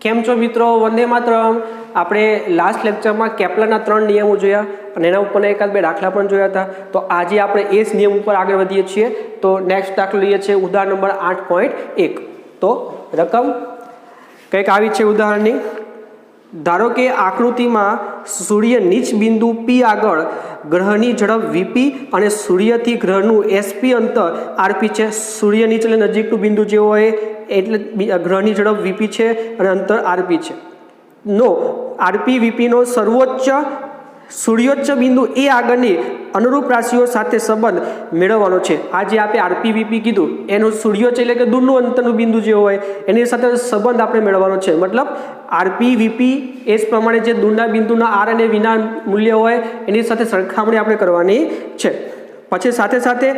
કેમ છો મિત્રો? વંદે માતરમ. આપણે લાસ્ટ લેક્ચરમાં કેપ્લરના 3 નિયમો જોયા અને એના ઉપર એકાદ બે દાખલા પણ જોયા હતા. તો આજે આપણે એ જ નિયમ ઉપર આગળ વધીએ છીએ. તો નેક્સ્ટ દાખલો લઈએ છીએ ઉદાહરણ નંબર 8.1. તો રકમ કંઈક આવી છે ઉદાહરણની. ધારો કે આકૃતિમાં સૂર્ય નીચ બિંદુ P આગળ ગ્રહની ઝડપ Vp અને સૂર્યથી ગ્રહનું SP અંતર RP છે. સૂર્ય નીચ એટલે નજીકનું બિંદુ જે હોય એટલે ગ્રહની ઝડપ Vp છે અને અંતર RP છે. નો RP VP નો સર્વોચ્ચ સૂર્યોચ્ચ બિંદુ એ આગળની અનુરૂપ રાશિઓ સાથે સંબંધ મેળવવાનો છે. આ જે આપણે RP VP કીધું એનું સૂર્યોચ્ચ એટલે કે દૂરનું અંતરનું બિંદુ જે હોય એની સાથે સંબંધ આપણે મેળવવાનો છે. મતલબ RP VP એ જ પ્રમાણે જે દૂરના બિંદુના R અને Vના મૂલ્ય હોય એની સાથે સરખામણી આપણે કરવાની છે. પછી સાથે સાથે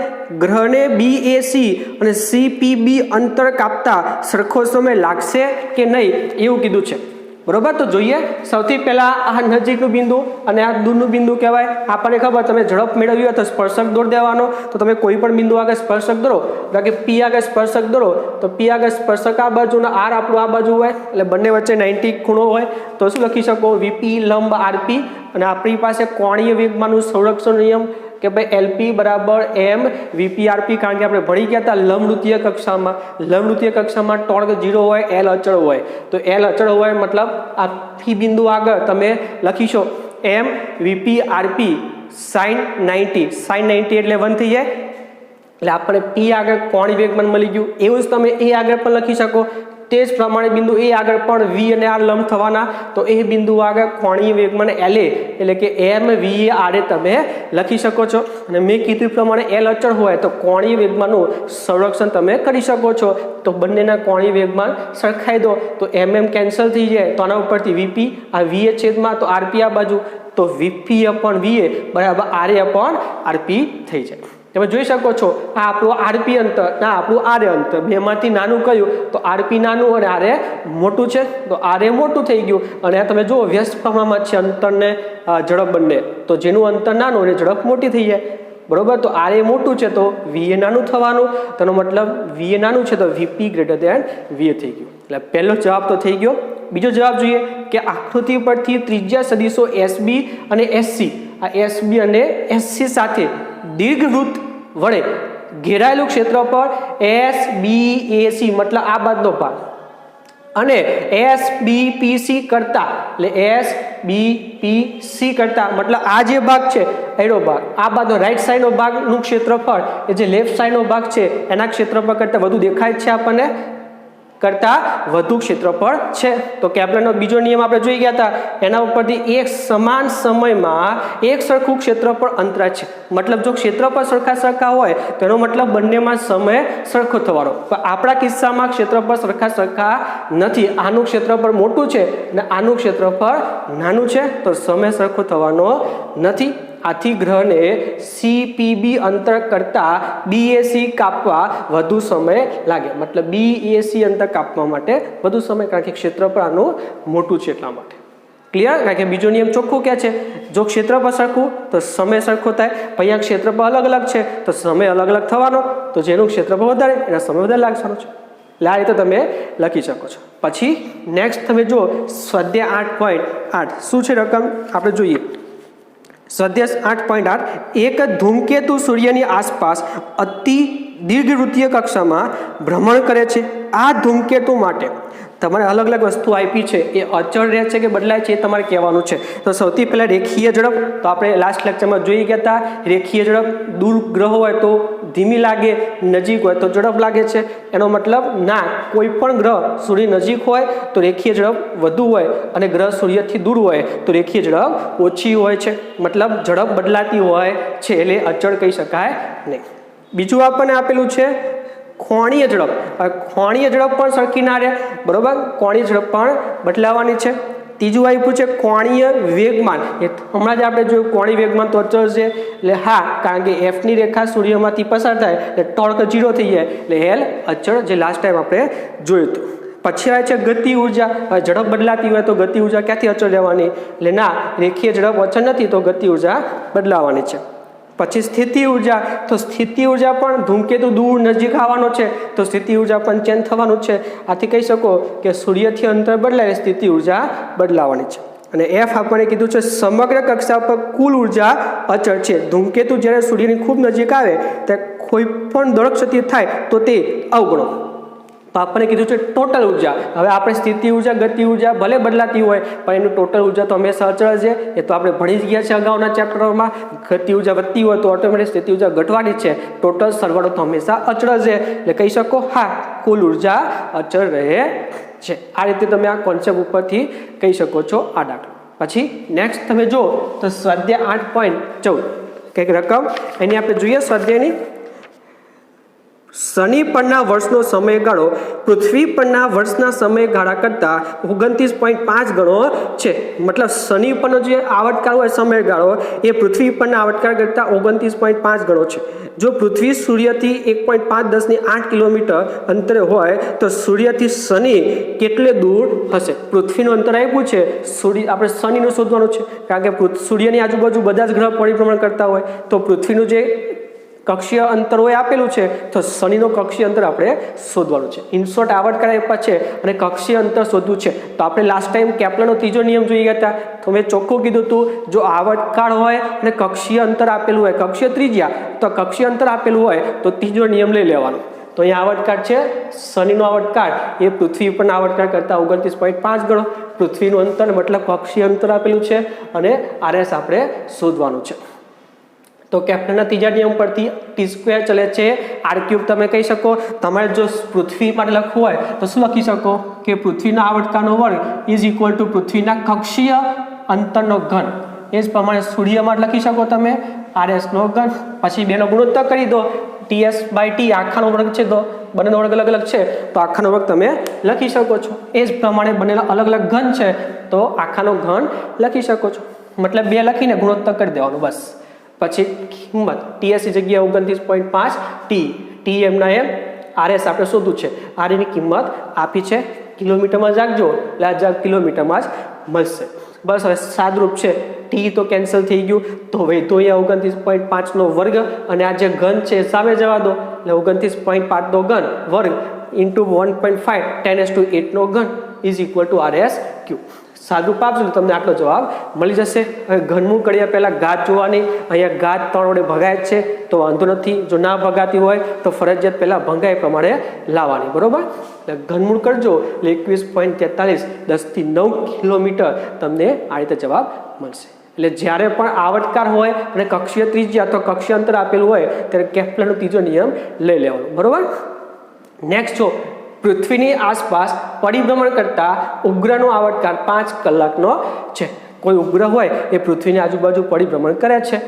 ગ્રહને BAC અને CPB અંતર કાપતા સરખો સમય લાગશે કે નહીં એવું કીધું છે. બરોબર. તો જોઈએ સૌથી પહેલા આ નજીકનું બિંદુ અને આ દૂરનું બિંદુ કહેવાય. આપણને ખબર તમે ઝડપ મેળવી હોય તો સ્પર્શક દોર દેવાનો. તો તમે કોઈ પણ બિંદુ આગળ સ્પર્શક દોરો કે P આગળ સ્પર્શક દોરો તો P આગળ સ્પર્શક આ બાજુ અને R આપણું આ બાજુ હોય એટલે બંને વચ્ચે 90 ખૂણો હોય. તો શું લખી શકો? VP લંબ RP અને આપણી પાસે કોણીય વેગમાનનું સંરક્ષણ નિયમ કે ભાઈ LP બરાબર M VP RP. કારણ કે આપણે ભણી ગયા હતા લંબવૃત્તીય કક્ષામાં. લંબવૃત્તીય કક્ષામાં ટોર્ક 0 હોય, L અચળ હોય. તો L અચળ હોય મતલબ આ P બિંદુ આગળ તમે લખીશો M VP RP sin 90. sin 90 એટલે 1 થઈ જાય એટલે આપણે P આગળ કોણીય વેગમાન મળી ગયું. એવું જ તમે A આગળ પણ લખી શકો. તે જ પ્રમાણે બિંદુ A આગળ પણ V અને R લંબ થવાના. તો એ બિંદુ આગળ કોણીય વેગમાન LA એટલે કે M VA RA તમે લખી શકો છો. અને મેં કીધું પ્રમાણે L અચળ હોય તો કોણીય વેગમાનનું સંરક્ષણ તમે કરી શકો છો. તો બંનેના કોણીય વેગમાન સરખાઈ દો તો MM કેન્સલ થઈ જાય. તો આના ઉપરથી VP આ VA છેદમાં તો RP આ બાજુ તો VP upon VA બરાબર RA upon RP થઈ જાય. તમે જોઈ શકો છો આ આપણું RP અંતર ના આપણું RA અંતર બેમાંથી નાનું કયું તો RP નાનું અને RA મોટું છે. તો RA મોટું થઈ ગયું અને આ તમે જુઓ વ્યસ્ત પ્રમાણમાં છે અંતરને ઝડપ બંને. તો જેનું અંતર નાનું અને ઝડપ મોટી થઈ જાય. બરોબર. તો RA મોટું છે તો VA નાનું થવાનું. તેનો મતલબ VA નાનું છે તો VP ગ્રેટર દેન VA થઈ ગયું. એટલે પહેલો જવાબ તો થઈ ગયો. બીજો જવાબ જોઈએ કે આકૃતિ પરથી ત્રિજ્યા સદિશો SB અને SC આ SB અને SC સાથે દીર્ઘવૃત્ત વડે ઘેરાયેલું ક્ષેત્રફળ SBAC મતલબ આ બાજુનો ભાગ અને SBPC કરતા એટલે SBPC કરતા મતલબ આ જે ભાગ છે એનો ભાગ આ બાજુ રાઈટ સાઈડનો ભાગનું ક્ષેત્રફળ એ જે લેફ્ટ સાઈડનો ભાગ છે એના ક્ષેત્રફળ કરતા વધુ દેખાય છે આપણને કરતા વધુ ક્ષેત્રફળ છે. તો કેપ્લરનો બીજો નિયમ આપણે જોઈ ગયા હતા. એના ઉપરથી એક સમાન સમયમાં એક સરખું ક્ષેત્રફળ અંતરાય છે. મતલબ જો ક્ષેત્રફળ સરખા હોય તો એનો મતલબ બંનેમાં સમય સરખો થવાનો. પણ આપણા કિસ્સામાં ક્ષેત્રફળ સરખા નથી. આનું ક્ષેત્રફળ મોટું છે અને આનું ક્ષેત્રફળ નાનું છે તો સમય સરખો થવાનો નથી. આથી ગ્રહને CPB અંતર કરતા BAC કાપવા વધુ સમય લાગે. મતલબ BAC અંતર કાપવા માટે વધુ સમય કારણ કે ક્ષેત્રફળ આનું મોટું છે એટલા માટે. ક્લિયર? કારણ કે બીજો નિયમ ચોખ્ખું કહે છે જો ક્ષેત્રફળ સરખું તો સમય સરખો થાય. અહીંયા ક્ષેત્રફળ અલગ અલગ છે તો સમય અલગ અલગ થવાનો. તો જેનું ક્ષેત્રફળ વધારે એના સમય વધારે લાગવાનો છે. એટલે આ રીતે તમે લખી શકો છો. પછી નેક્સ્ટ તમે જુઓ સ્વાધ્યાય 8.8 શું છે રકમ આપણે જોઈએ. સ્વાધ્યાય 8.8 એક ધૂમકેતુ સૂર્યની આસપાસ અતિ દીર્ઘવૃત્તીય કક્ષામાં ભ્રમણ કરે છે. આ ધૂમકેતુ માટે તમારે અલગ અલગ વસ્તુ આપી છે એ અચળ રહે છે કે બદલાય છે એ તમારે કહેવાનું છે. તો સૌથી પહેલાં રેખીય ઝડપ તો આપણે લાસ્ટ લેક્ચરમાં જોઈ ગયા હતા. રેખીય ઝડપ દૂર ગ્રહ હોય તો ધીમી લાગે, નજીક હોય તો ઝડપ લાગે છે. એનો મતલબ ના કોઈ પણ ગ્રહ સૂર્ય નજીક હોય તો રેખીય ઝડપ વધુ હોય અને ગ્રહ સૂર્યથી દૂર હોય તો રેખીય ઝડપ ઓછી હોય છે. મતલબ ઝડપ બદલાતી હોય છે એટલે અચળ કહી શકાય નહીં. બીજું આપણને આપેલું છે કોણીય ઝડપ. કોણીય ઝડપ પણ સરખી ના રહે. બરોબર. કોણીય ઝડપ પણ બદલાવાની છે. ત્રીજું આપ્યું છે કોણીય વેગમાન. એ હમણાં જ આપણે જોયું કોણીય વેગમાન તો અચળ છે એટલે હા કારણ કે Fની રેખા સૂર્યમાંથી પસાર થાય એટલે ટોર્ક 0 થઈ જાય એટલે L અચળ જે લાસ્ટ ટાઈમ આપણે જોયું હતું. પછી આવે છે ગતિ ઉર્જા. ઝડપ બદલાતી હોય તો ગતિ ઉર્જા ક્યાંથી અચળ રહેવાની? એટલે ના રેખીય ઝડપ અચળ નથી તો ગતિ ઉર્જા બદલાવાની છે. પછી સ્થિતિ ઉર્જા, તો સ્થિતિ ઉર્જા પણ ધૂમકેતુ દૂર નજીક આવવાનો છે તો સ્થિતિ ઉર્જા પણ ચેન્જ થવાનું છે. આથી કહી શકો કે સૂર્યથી અંતર બદલાય સ્થિતિ ઉર્જા બદલાવાની છે. અને એફ આપણને કીધું છે સમગ્ર કક્ષા પર કુલ ઉર્જા અચળ છે. ધૂમકેતુ જ્યારે સૂર્યની ખૂબ નજીક આવે ત્યારે કોઈ પણ દળ ક્ષતિ થાય તો તે અવગણો. તો આપણને કીધું છે ટોટલ ઉર્જા. હવે આપણે સ્થિતિ ઉર્જા ગતિ ઉર્જા ભલે બદલાતી હોય પણ એનું ટોટલ ઉર્જા તો હંમેશા અચળ છે. એ તો આપણે ભણી જ ગયા છે અગાઉના ચેપ્ટરોમાં. ગતિ ઉર્જા વધતી હોય તો ઓટોમેટિક સ્થિતિ ઉર્જા ઘટવાની છે. ટોટલ સરવાળો તો હંમેશા અચળ છે. એટલે કહી શકો હા કુલ ઉર્જા અચળ રહે છે. આ રીતે તમે આ કોન્સેપ્ટ ઉપરથી કહી શકો છો આ દાખલો. પછી નેક્સ્ટ તમે જો તો સ્વાધ્યાય 8.14 કંઈક રકમ એની આપણે જોઈએ સ્વાધ્યાયની. શનિ પરના વર્ષનો સમયગાળો પૃથ્વી પરના વર્ષના સમયગાળા કરતાં 29.5 ગણો છે. મતલબ શનિ પરનો જે આવર્તકાળ હોય સમયગાળો એ પૃથ્વી પરના આવર્તકાળ કરતાં 29.5 ગણો છે. જો પૃથ્વી સૂર્યથી 1.5×10⁸ કિલોમીટર અંતરે હોય તો સૂર્યથી શનિ કેટલે દૂર હશે? પૃથ્વીનું અંતર આપ્યું છે, આપણે શનિનું શોધવાનું છે. કારણ કે સૂર્યની આજુબાજુ બધા જ ગ્રહ પરિભ્રમણ કરતા હોય તો પૃથ્વીનું જે કક્ષીય અંતર હોય આપેલું છે તો શનિનો કક્ષીય અંતર આપણે શોધવાનું છે. ઇનશોર્ટ આવર્તકાળ આપ્યા છે અને કક્ષીય અંતર શોધવું છે. તો આપણે લાસ્ટ ટાઈમ કેપ્લરનો ત્રીજો નિયમ જોઈ ગયા હતા. તો મેં ચોખ્ખું કીધું હતું જો આવર્તકાળ હોય અને કક્ષીય અંતર આપેલું હોય, કક્ષીય ત્રિજ્યા તો કક્ષીય અંતર આપેલું હોય તો ત્રીજો નિયમ લઈ લેવાનો. તો અહીંયા આવર્તકાળ છે શનિનો આવર્તકાળ એ પૃથ્વી પરના આવર્તકાળ કરતાં 29.5 ગણો. પૃથ્વીનું અંતર મતલબ કક્ષીય અંતર આપેલું છે અને RS આપણે શોધવાનું છે. તો કેપ્લરના ત્રીજા નિયમ પરથી t² ચલે છે r³ તમે કહી શકો. તમારે જો પૃથ્વી માટે લખવું હોય તો શું લખી શકો કે પૃથ્વીના આવર્તકાળનો વર્ગ ઇઝ ઇક્વલ ટુ પૃથ્વીના કક્ષીય અંતરનો ઘન. એ જ પ્રમાણે સૂર્ય માટે લખી શકો તમે RS નો ઘન. પછી બેનો ગુણોત્તર કરી દો TS/T આખાનો વર્ગ છે તો બંનેનો વર્ગ અલગ અલગ છે તો આખાનો વર્ગ તમે લખી શકો છો. એ જ પ્રમાણે બંનેના અલગ અલગ ઘન છે તો આખાનો ઘન લખી શકો છો. મતલબ 2 લખીને ગુણોત્તર કરી દેવાનું બસ. પછી કિંમત TS ની જગ્યાએ 29.5 T એમના એમ RS આપણે શોધવું છે. R ની કિંમત આપી છે કિલોમીટરમાં રાખજો એટલે આ કિલોમીટરમાં જ મળશે. બસ હવે સાદરૂપ છે. T તો કેન્સલ થઈ ગયું તો વધ્યો અહીંયા 29.5 નો વર્ગ અને આ જે ઘન છે સામે જવા દો એટલે 29.5 નો ઘન વર્ગ ઇન્ટુ 1.5 10⁸ નો ઘન ઇઝ ઇક્વલ ટુ RS³. સાદું આપજો તો તમને આટલો જવાબ મળી જશે. હવે ઘનમૂળ કર્યા પહેલાં ઘાત જોવાની. અહીંયા ઘાત 3 વડે ભગાય છે તો વાંધો નથી. જો ના ભગાતી હોય તો ફરજિયાત પહેલાં ભંગાય પ્રમાણે લાવવાની. બરોબર? ઘનમૂળ કરજો એટલે 21.43 10⁹ કિલોમીટર તમને આ રીતે જવાબ મળશે. એટલે જ્યારે પણ આવર્તકાળ હોય અને કક્ષીય ત્રિજ્યા તો કક્ષીય અંતર આપેલું હોય ત્યારે કેપ્લરનો ત્રીજો નિયમ લઈ લેવાનો. બરોબર? નેક્સ્ટ જો પૃથ્વીની આસપાસ પરિભ્રમણ કરતા ઉપગ્રહનો આવર્તકાળ 5 કલાકનો છે. કોઈ ઉપગ્રહ હોય એ પૃથ્વીની આજુબાજુ પરિભ્રમણ કરે છે.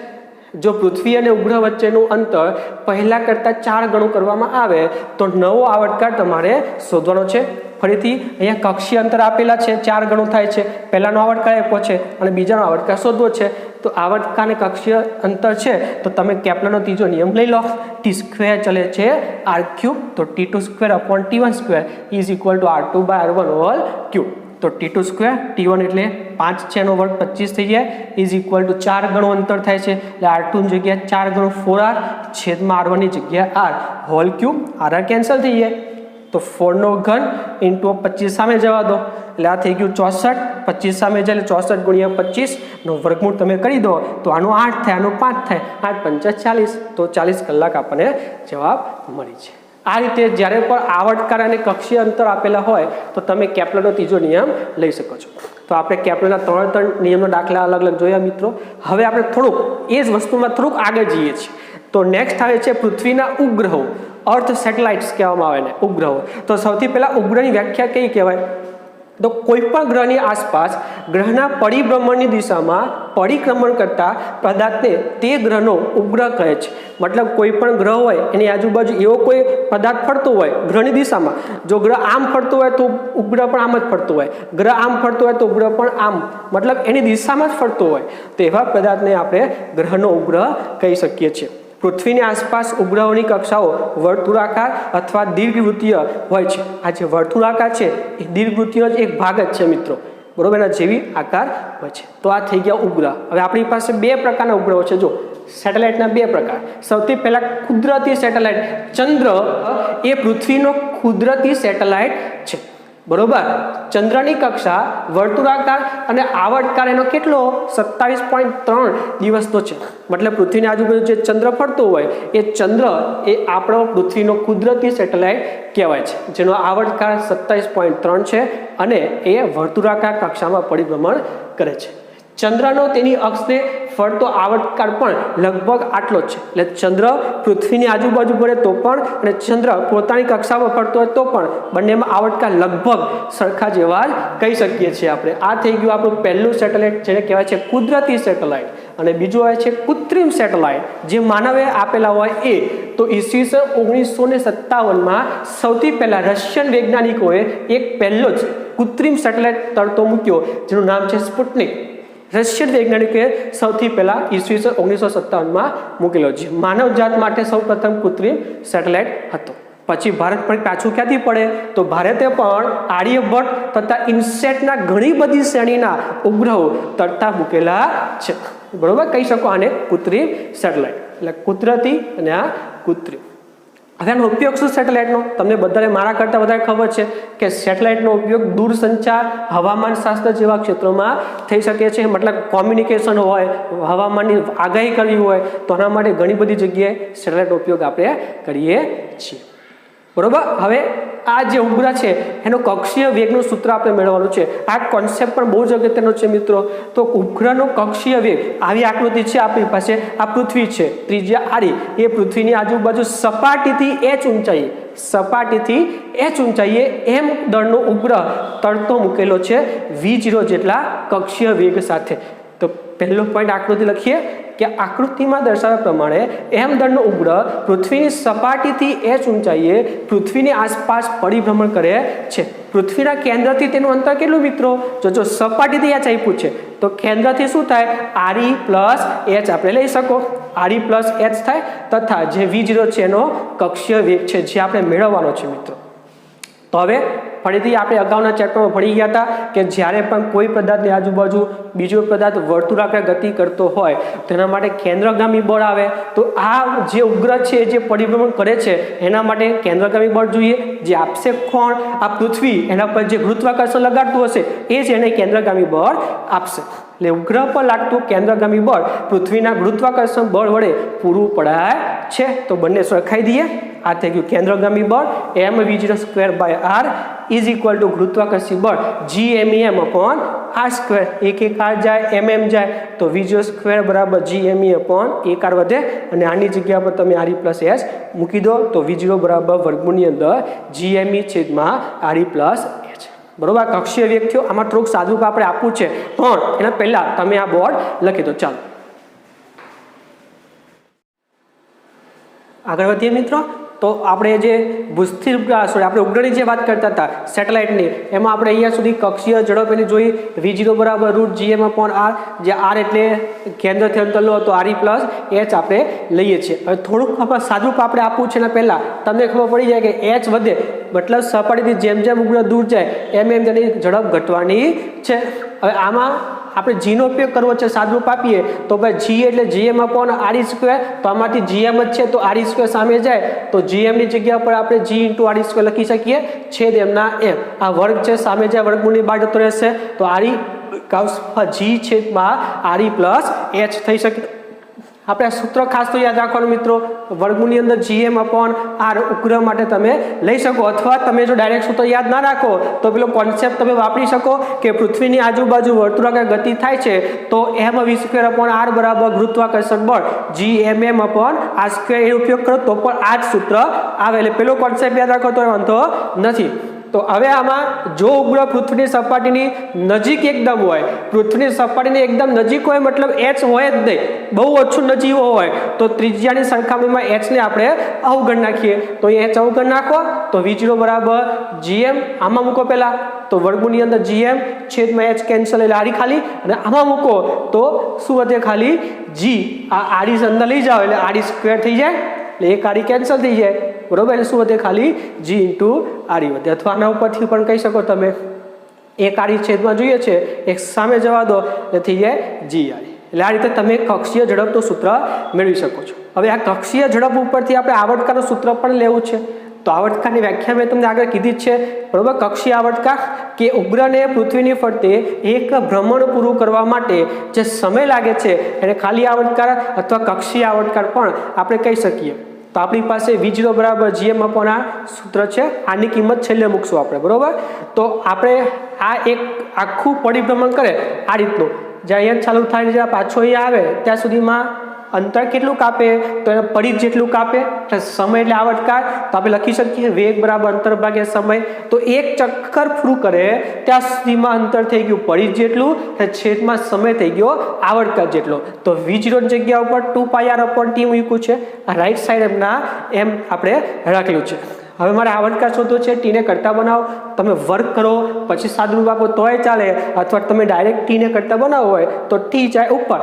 જો પૃથ્વી અને ઉપગ્રહ વચ્ચેનું અંતર પહેલા કરતાં 4 ગણું કરવામાં આવે તો નવો આવર્તકાળ તમારે શોધવાનો છે. ફરીથી અહીંયા કક્ષીય અંતર આપેલા છે 4 ગણું થાય છે. પહેલાનો આવર્તકાળ આપ્યો છે અને બીજાનો આવર્તકાળ શોધવો છે. તો આવર્તકાળ અને કક્ષીય અંતર છે તો તમે કેપ્લરનો ત્રીજો નિયમ લઈ લો. t² ચલે છે r³ તો t²/t1² is equal to r2/r1/3. તો t² t1 એટલે 5 છે એનો વર્ગ 25 થઈ જાય ઇઝ ઇક્વલ ટુ 4 ગણું અંતર થાય છે એટલે r2 ની જગ્યાએ 4 ગણું 4r છેદમાં r1 ની જગ્યાએ r3 r કેન્સલ થઈ જાય તો 4 નો ઘન ઇન્ટુ 25 સામે જવા દો એટલે આ થઈ ગયું 64. 25 સામે જાય એટલે 64 × 25 નો વર્ગમૂળ તમે કરી દો તો આનું 8 થાય આનું 5 થાય 8 × 5 = 40 તો 40 કલાક આપણને જવાબ મળી છે. આ રીતે જ્યારે પણ આવર્તકાળ અને કક્ષીય અંતર આપેલા હોય તો તમે કેપ્લરનો ત્રીજો નિયમ લઈ શકો છો. તો આપણે કેપ્લરના 3 નિયમનો દાખલા અલગ અલગ જોયા મિત્રો. હવે આપણે થોડુંક એ જ વસ્તુમાં થોડુંક આગળ જઈએ છીએ. તો નેક્સ્ટ આવે છે પૃથ્વીના ઉપગ્રહો. અર્થ સેટેલાઇટ્સ કહેવામાં આવે ને ઉપગ્રહો. તો સૌથી પહેલાં ઉપગ્રહની વ્યાખ્યા કઈ કહેવાય? તો કોઈ પણ ગ્રહની આસપાસ ગ્રહના પરિભ્રમણની દિશામાં પરિક્રમણ કરતા પદાર્થને તે ગ્રહનો ઉપગ્રહ કહે છે. મતલબ કોઈ પણ ગ્રહ હોય એની આજુબાજુ એવો કોઈ પદાર્થ ફરતો હોય ગ્રહની દિશામાં. જો ગ્રહ આમ ફરતો હોય તો ઉપગ્રહ પણ આમ જ ફરતો હોય. ગ્રહ આમ ફરતો હોય તો ઉપગ્રહ પણ આમ મતલબ એની દિશામાં જ ફરતો હોય તો એવા પદાર્થને આપણે ગ્રહનો ઉપગ્રહ કહી શકીએ છીએ. પૃથ્વીની આસપાસ ઉપગ્રહોની કક્ષાઓ વર્તુળાકાર અથવા દીર્ઘવૃત્તીય હોય છે. આ જે વર્તુળાકાર છે એ દીર્ઘવૃત્તીય જ એક ભાગ જ છે મિત્રો. બરોબર, એના જેવી આકાર હોય છે. તો આ થઈ ગયા ઉપગ્રહ. હવે આપણી પાસે બે પ્રકારના ઉપગ્રહો છે. જો સેટેલાઇટના બે પ્રકાર. સૌથી પહેલા કુદરતી સેટેલાઇટ. ચંદ્ર એ પૃથ્વીનો કુદરતી સેટેલાઇટ છે, બરોબર. ચંદ્રની કક્ષા વર્તુળાકાર અને આવર્તકાળ એનો કેટલો 27.3 દિવસનો છે. મતલબ પૃથ્વીની આજુબાજુ જે ચંદ્ર ફરતો હોય એ ચંદ્ર એ આપણો પૃથ્વીનો કુદરતી સેટેલાઇટ કહેવાય છે, જેનો આવર્તકાળ 27.3 છે અને એ વર્તુળાકાર કક્ષામાં પરિભ્રમણ કરે છે. ચંદ્રનો તેની અક્ષને ફરતો આવર્તકાળ પણ લગભગ આટલો જ છે. એટલે ચંદ્ર પૃથ્વીની આજુબાજુ ફરે તો પણ અને ચંદ્ર પોતાની કક્ષામાં ફરતો હોય તો પણ બંનેમાં આવર્તકાળ લગભગ સરખા જેવા જ કહી શકીએ છીએ આપણે. આ થઈ ગયું આપણું પહેલું સેટેલાઇટ, જેને કહેવાય છે કુદરતી સેટેલાઇટ. અને બીજું આવે છે કૃત્રિમ સેટેલાઇટ, જે માનવે આપેલા હોય એ. તો ઈસવીસન 1957માં સૌથી પહેલા રશિયન વૈજ્ઞાનિકોએ એક પહેલો જ કૃત્રિમ સેટેલાઇટ તરતો મૂક્યો, જેનું નામ છે સ્પુટનિક. રશિયન વૈજ્ઞાનિકે સૌથી પહેલા ઈસવીસન 1957માં મૂકેલો, જે માનવજાત માટે સૌ પ્રથમ કૃત્રિમ સેટેલાઇટ હતો. પછી ભારત પણ પાછું ક્યાંથી પડે? તો ભારતે પણ આર્યભટ્ટ તથા ઇનસેટના ઘણી બધી શ્રેણીના ઉપગ્રહો તરતા મૂકેલા છે, બરોબર. કહી શકો આને કૃત્રિમ સેટેલાઇટ. એટલે કુદરતી અને આ કૃત્રિમ. હવે આનો ઉપયોગ શું સેટેલાઇટનો? તમને બધાને મારા કરતાં વધારે ખબર છે કે સેટેલાઇટનો ઉપયોગ દૂરસંચાર, હવામાન શાસ્ત્ર જેવા ક્ષેત્રોમાં થઈ શકે છે. મતલબ કોમ્યુનિકેશન હોય, હવામાનની આગાહી કરવી હોય તો આના માટે ઘણી બધી જગ્યાએ સેટેલાઇટનો ઉપયોગ આપણે કરીએ છીએ, બરોબર. હવે આ જે ઉપગ્રહ છે એનો કક્ષીય વેગનું સૂત્ર આપણે મેળવવાનું છે. આ કોન્સેપ્ટ પણ બહુ જ અગત્યનો છે મિત્રો. તો ઉપગ્રહનો કક્ષીય વેગ, આવી આકૃતિ છે આપણી પાસે. આ પૃથ્વી છે, ત્રિજ્યા આડી, એ પૃથ્વીની આજુબાજુ સપાટીથી h ઊંચાઈએ, સપાટીથી h ઊંચાઈએ m દળનો ઉપગ્રહ તરતો મૂકેલો છે v0 જેટલા કક્ષીય વેગ સાથે. તો પહેલો પોઈન્ટ આકૃતિ લખીએ કે આકૃતિમાં દર્શાવ્યા પ્રમાણે m દળનો ઉપગ્રહ પૃથ્વીની સપાટીથી h ઊંચાઈએ પૃથ્વીની આસપાસ પરિભ્રમણ કરે છે. પૃથ્વીના કેન્દ્રથી તેનું અંતર કેટલું મિત્રો? જો સપાટીથી h આપ્યું છે તો કેન્દ્રથી શું થાય? re પ્લસ h આપણે લઈ શકો. re પ્લસ h થાય તથા જે v0 છે એનો કક્ષીય વેગ છે, જે આપણે મેળવવાનો છે મિત્રો. તો હવે ફરીથી આપણે અગાઉના ચેપ્ટરમાં ભણી ગયા હતા કે જ્યારે પણ કોઈ પદાર્થની આજુબાજુ બીજો પદાર્થ વર્તુળાકાર ગતિ કરતો હોય તેના માટે કેન્દ્રગામી બળ આવે. તો આ જે ઉપગ્રહ છે જે પરિભ્રમણ કરે છે એના માટે કેન્દ્રગામી બળ જોઈએ, જે આપશે કોણ? આ પૃથ્વી. એના પર જે ગુરુત્વાકર્ષણ લગાડતું હશે એ જ એને કેન્દ્રગામી બળ આપશે. એટલે ઉપગ્રહ પર લાગતું કેન્દ્રગામી બળ પૃથ્વીના ગુરુત્વાકર્ષણ બળ વડે પૂરું પડાય છે. તો બંને સરખાઈ દઈએ. આ થઈ ગયું કેન્દ્રગામી બળ mv0² ઇઝ ઇક્વલ ટુ ગુરુત્વાકર્ષી બળ gmem/r². એક r જાય, mm જાય તો v0² બરાબર gme/1 r વધે અને આની જગ્યા પર તમે re પ્લસ s મૂકી દો તો v0 બરાબર વર્ગમૂળની અંદર gme/re પ્લસ h, બરોબર. કક્ષીય વેગ થયો. આમાં થોડુંક સાદું આપણે આપવું છે પણ એના પહેલા તમે આ બોર્ડ લખી દો. ચાલો આગળ વધીએ મિત્રો. તો આપણે જે ભૂસ્થિર આપણે ઉપગ્રહની જે વાત કરતા હતા સેટેલાઇટની, એમાં આપણે અહીંયા સુધી કક્ષીય ઝડપ એની જોઈ. v0 બરાબર √gm/r, જે r એટલે કેન્દ્રથી અંતર લો તો re પ્લસ h આપણે લઈએ છીએ. હવે થોડુંક સાદું આપણે આપવું છે એના પહેલાં તમને ખબર પડી જાય કે h વધે મતલબ સપાટીથી જેમ જેમ ઉપગ્રહ દૂર જાય એમ એમ તેની ઝડપ ઘટવાની છે. હવે આમાં આપણે g નો ઉપયોગ કરવો છે, સાદુરૂપ આપીએ તો ભાઈ g એટલે gm/re². તો આમાંથી gm જ છે તો re² સામે જાય તો gm ની જગ્યા પર આપણે g × re² લખી શકીએ. છેદ એમના m. આ વર્ગ છે સામે જાય વર્ગમૂળની બહાર જતો રહેશે તો g છેદમાં re પ્લસ h થઈ શકે. આપણે આ સૂત્ર ખાસ તો યાદ રાખવાનું મિત્રો. વર્ગમૂળની અંદર gm/r ઉપગ્રહ માટે તમે લઈ શકો, અથવા તમે જો ડાયરેક્ટ સૂત્ર યાદ ના રાખો તો પેલો કોન્સેપ્ટ તમે વાપરી શકો કે પૃથ્વીની આજુબાજુ વર્તુળાકાર ગતિ થાય છે તો mv²/r બરાબર ગુરુત્વાકર્ષણ બળ gmm/r² એ ઉપયોગ કરો તો પણ આ જ સૂત્ર આવે. એટલે પેલો કોન્સેપ્ટ યાદ રાખો તો વાંધો નથી. તો હવે આમાં જો ઉપગ્રહ પૃથ્વીની સપાટીની નજીક એકદમ હોય, પૃથ્વીની સપાટીની એકદમ નજીક હોય મતલબ h હોય જ નહીં, બહુ ઓછું નજીવો હોય તો ત્રિજ્યાની સરખામણીમાં h ને આપણે અવગણ નાખીએ. તો એ h અવગણ નાખો તો v0 બરાબર gm, આમાં મૂકો પહેલા તો વર્ગમૂળની અંદર gm છેદમાં h કેન્સલ એટલે આરી ખાલી, અને આમાં મૂકો તો શું વધે? ખાલી g. આ આરી અંદર લઈ જાઓ એટલે re² થઈ જાય, એટલે એક આરી કેન્સલ થઈ જાય, બરોબર. એટલે શું વધે? ખાલી g × re વધે. અથવા આના ઉપરથી પણ કહી શકો તમે એક આડી છેદમાં જોઈએ છે, એક સામે જવા દો એટલે થઈ જાય જી આડી. એટલે આ રીતે તમે કક્ષીય ઝડપનું સૂત્ર મેળવી શકો છો. હવે આ કક્ષીય ઝડપ ઉપરથી આપણે આવર્તકારનું સૂત્ર પણ લેવું છે. તો આવર્તકારની વ્યાખ્યા મેં તમને આગળ કીધી જ છે, બરોબર. કક્ષીય આવર્તકાર કે ઉપગ્રહને પૃથ્વીની ફરતે એક ભ્રમણ પૂરું કરવા માટે જે સમય લાગે છે એને ખાલી આવર્તકાર અથવા કક્ષીય આવર્તકાર પણ આપણે કહી શકીએ. તો આપણી પાસે V0 બરાબર GM અપોન R સૂત્ર છે. આની કિંમત છેલ્લે મૂકશું આપણે, બરોબર. તો આપણે આ એક આખું પરિભ્રમણ કરે આ રીતનું, જ્યાં અહીંયા ચાલુ થાય જ્યાં પાછો અહીંયા આવે ત્યાં સુધીમાં અંતર કેટલું કાપે, તો એને પરિઘ જેટલું કાપે. એટલે સમય એટલે આવર્તકાર, તો આપણે લખી શકીએ વેગ બરાબર અંતર ભાગ્યા સમય. તો એક ચક્કર પૂરું કરે ત્યાં સુધીમાં અંતર થઈ ગયું પરિઘ જેટલું, છેદમાં સમય થઈ ગયો આવર્તકાર જેટલો. તો V0 જગ્યા ઉપર 2πr/T મૂક્યું છે. આ રાઈટ સાઈડ એમના એમ આપણે રાખેલું છે. હવે મારે આવર્તકાર શોધવો છે. ટીને કરતા બનાવો, તમે વર્ક કરો પછી સાદુરૂપ આપો તોય ચાલે, અથવા તમે ડાયરેક્ટ ટીને કરતા બનાવવો હોય તો ટી જાય ઉપર,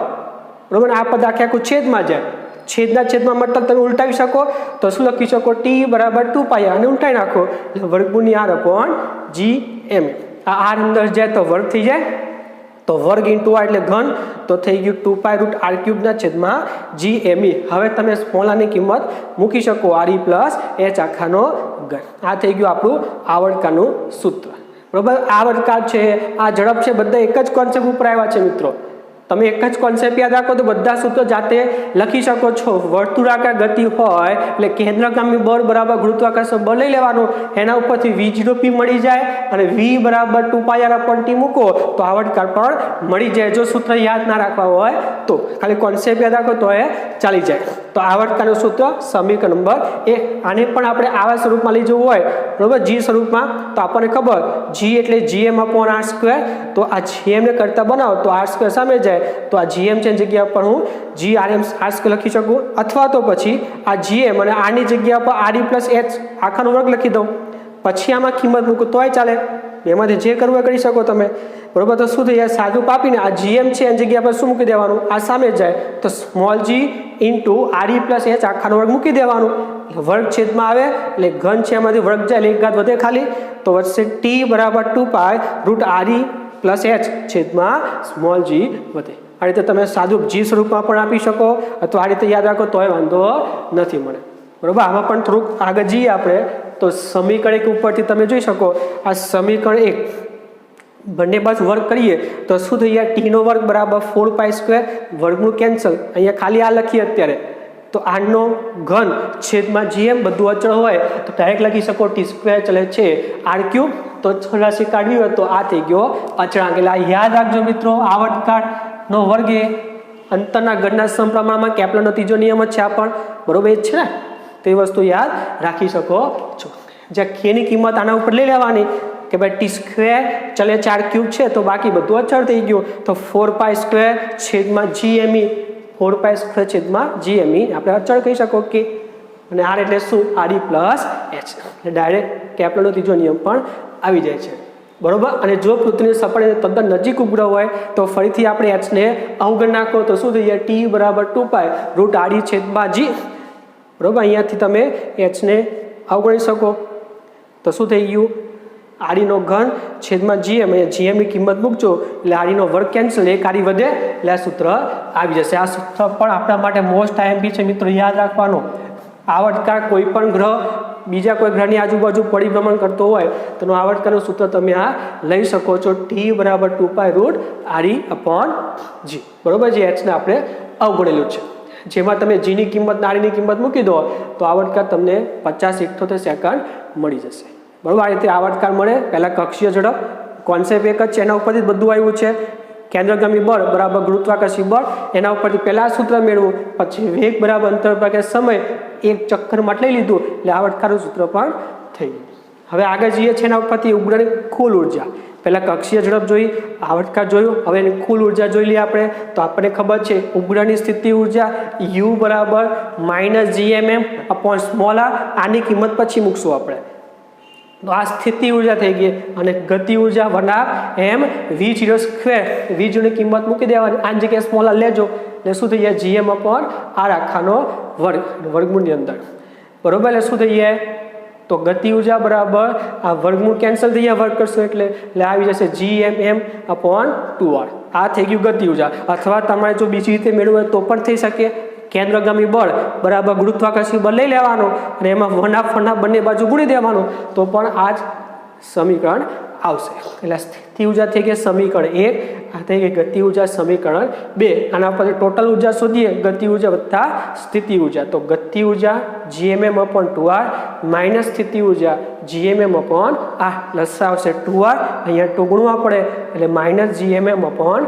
બરોબર. આ પદ આખું છેદમાં જાય, છેદના છેદમાં મતલબ તમે ઉલટાવી શકો તો શું લખી શકો, T બરાબર 2π અને ઉલટાવી નાખો એટલે વર્ગમૂળની R/GM. આ R અંદર જાય તો વર્ગ થઈ જાય, તો વર્ગ ઇન્ટુ R એટલે ઘન, તો થઈ ગયું 2π√R³ છેદમાં GME. હવે તમે સ્મોલ આરની કિંમત મૂકી શકો RE પ્લસ H આખાનો ઘન. આ થઈ ગયું આપણું આવર્તકારનું સૂત્ર, બરોબર. આવર્તકાર છે, આ ઝડપ છે, બધા એક જ કોન્સેપ્ટ ઉપર આવ્યા છે મિત્રો. તમે એક જ કોન્સેપ્ટ યાદ રાખો તો બધા સૂત્રો જાતે લખી શકો છો. વર્તુળાકાર ગતિ હોય એટલે કેન્દ્રગામી બળ બરાબર ગુરુત્વાકર્ષણ બળ લઈ લેવાનું, એના ઉપરથી V0P મળી જાય અને V બરાબર 2πr/T મૂકો તો આવર્તકાર પણ મળી જાય. જો સૂત્ર યાદ ના રાખવા હોય તો ખાલી કોન્સેપ્ટ યાદ રાખો તો એ ચાલી જાય. તો આવર્તકારનું સૂત્ર સમીકરણ નંબર 1. આને પણ આપણે આવા સ્વરૂપમાં લઈ જવું હોય, બરોબર, G સ્વરૂપમાં, તો આપણને ખબર G એટલે GM/R². તો આ GM ને કરતા બનાવો તો R² સામે જાય, તો આ GM છે જગ્યા પર હું GRM/R² લખી શકું, અથવા તો પછી આ GM અને R ની જગ્યા પર RE પ્લસ H આખાનો વર્ગ લખી દઉં, પછી આમાં કિંમત મૂકું તોય ચાલે. એમાંથી જે કરવું એ કરી શકો તમે, બરોબર. તો શું થઈ જાય, સાદું પાપીને આ GM છે એની જગ્યા પર શું મૂકી દેવાનું, આ સામે જાય તો small g into RE plus H આખાનો વર્ગ મૂકી દેવાનું. વર્ગ છેદમાં આવે એટલે ઘન છે એમાંથી વર્ગ જાય એટલે એક ઘાત વધે ખાલી, તો વધશે T બરાબર 2π√RE પ્લસ H છેદમાં સ્મોલ g વધે. આ રીતે તમે સાદું G સ્વરૂપમાં પણ આપી શકો, અથવા આ રીતે યાદ રાખો તોય વાંધો નથી મળે, બરોબર. આમાં પણ થોડુંક આગળ જઈએ આપણે તો સમીકરણ 1 ઉપરથી તમે જોઈ શકો, આ સમીકરણ 1 બંને બાજુ વર્ગ કરીએ તો શું થઈ જાય, T નો વર્ગ બરાબર 4π², વર્ગનું કેન્સલ, અહીંયા ખાલી આ લખીએ અત્યારે, તો આનો ઘન છેદમાં GM બધું અચળ હોય તો ડાયરેક્ટ લખી શકો T² ચલે છે R³. તો છોલાસી કાઢવી હોય તો આ થઈ ગયો અચળાંક. એટલે આ યાદ રાખજો મિત્રો, આવર્તકારનો વર્ગ એ અંતરના ગણના સમપ્રમાણમાં કેપ્લરનો ત્રીજો નિયમ જ છે આ પણ, બરોબર જ છે ને. તો એ વસ્તુ યાદ રાખી શકો છો. જ્યાં K ની કિંમત આના ઉપર લઈ લેવાની કે ભાઈ T² ચલે છે R³ છે તો બાકી બધું અચળ થઈ ગયું, તો 4π² છેદમાં GME, 4π² છેદમાં GME આપણે અચળ કહી શકો કે. અને R એટલે શું, RE પ્લસ H. એટલે ડાયરેક્ટ કેપ્લરનો ત્રીજો નિયમ પણ આવી જાય છે, બરોબર. અને જો પૃથ્વીની સપાટીને તદ્દન નજીક ઉપગ્રહ હોય તો ફરીથી આપણે H ને અવગણ નાખો તો શું થઈ જાય, T બરાબર 2π√RE છેદમાં G, બરોબર. અહીંયાથી તમે H ને અવગણી શકો તો શું થઈ ગયું, RE નો ઘન છેદમાં GM, અહીંયા GM ની કિંમત મૂકજો એટલે RE નો વર્ગ કેન્સલ, એક RE વધે એટલે આ સૂત્ર આવી જશે. આ સૂત્ર પણ આપણા માટે મોસ્ટ IMP છે મિત્રો, યાદ રાખવાનો. આવર્તકાર કોઈ પણ ગ્રહ બીજા કોઈ ગ્રહની આજુબાજુ પરિભ્રમણ કરતો હોય તો આવર્તકારનું સૂત્ર તમે આ લઈ શકો છો, T બરાબર 2π√RE/G, બરોબર. જે H ને આપણે અવગણેલું છે, જેમાં તમે G ની કિંમત RE ની કિંમત મૂકી દો તો આવર્તકાર તમને 50-78 સેકન્ડ મળી જશે, બરોબર. આ રીતે આવર્તકાર મળે. પહેલાં કક્ષીય ઝડપ કોન્સેપ્ટ એક જ છે, એના ઉપરથી બધું આવ્યું છે. કેન્દ્રગામી બળ બરાબર ગુરુત્વાકર્ષી બળ, એના ઉપરથી પહેલાં સૂત્ર મેળવું, પછી વેગ બરાબર અંતર ભાગ્યા સમય, એક ચક્કરમાં લઈ લીધું એટલે આવર્તકારનું સૂત્ર પણ થઈ ગયું. હવે આગળ જઈએ છીએ એના ઉપરથી ઉપગ્રહની કુલ ઉર્જા. પહેલાં કક્ષીય ઝડપ જોઈ, આવર્તકાર જોયું, હવે એની કુલ ઉર્જા જોઈ લઈએ આપણે. તો આપણને ખબર છે ઉપગ્રહની સ્થિતિ ઉર્જા U બરાબર -GMM/r. આની કિંમત પછી મૂકશું આપણે. તો આ સ્થિતિ ઉર્જા થઈ ગઈ, અને ગતિ ઉર્જા વનાર mv02, V0 ની કિંમત મૂકી દેવાની, આ જગ્યાએ સ્મોલ r લેજો એટલે શું થઈ જાય, GM/r આખાનો વર્ગ, વર્ગમૂળની અંદર, બરોબર. એટલે શું થઈ જાય, તો ગતિ ઉર્જા બરાબર આ વર્ગમૂળ કેન્સલ થઈ જાય, વર્ગ કરશો એટલે આવી જશે Gmm/2r. આ થઈ ગયું ગતિ ઉર્જા. અથવા તમારે જો બીજી રીતે મેળવવું હોય તો પણ થઈ શકે. કેન્દ્રગામી બળ બરાબર ગુરુત્વાકર્ષી બળ લઈ લેવાનો અને એમાં 1/2 બંને બાજુ ગુણી દેવાનો તો પણ આ જ સમીકરણ આવશે. એટલે સ્થિતિ ઉર્જા થઈ ગઈ સમીકરણ 1, આ થઈ ગઈ ગતિ ઉર્જા સમીકરણ 2. આના પરથી ટોટલ ઉર્જા શોધીએ, ગતિ ઉર્જા વત્તા સ્થિતિ ઉર્જા. તો ગતિ ઉર્જા Gmm/2r માઇનસ સ્થિતિ ઉર્જા Gmm/r. લસા આવશે 2r, અહીંયા 2 ગુણવા પડે એટલે માઇનસ Gmm/2r.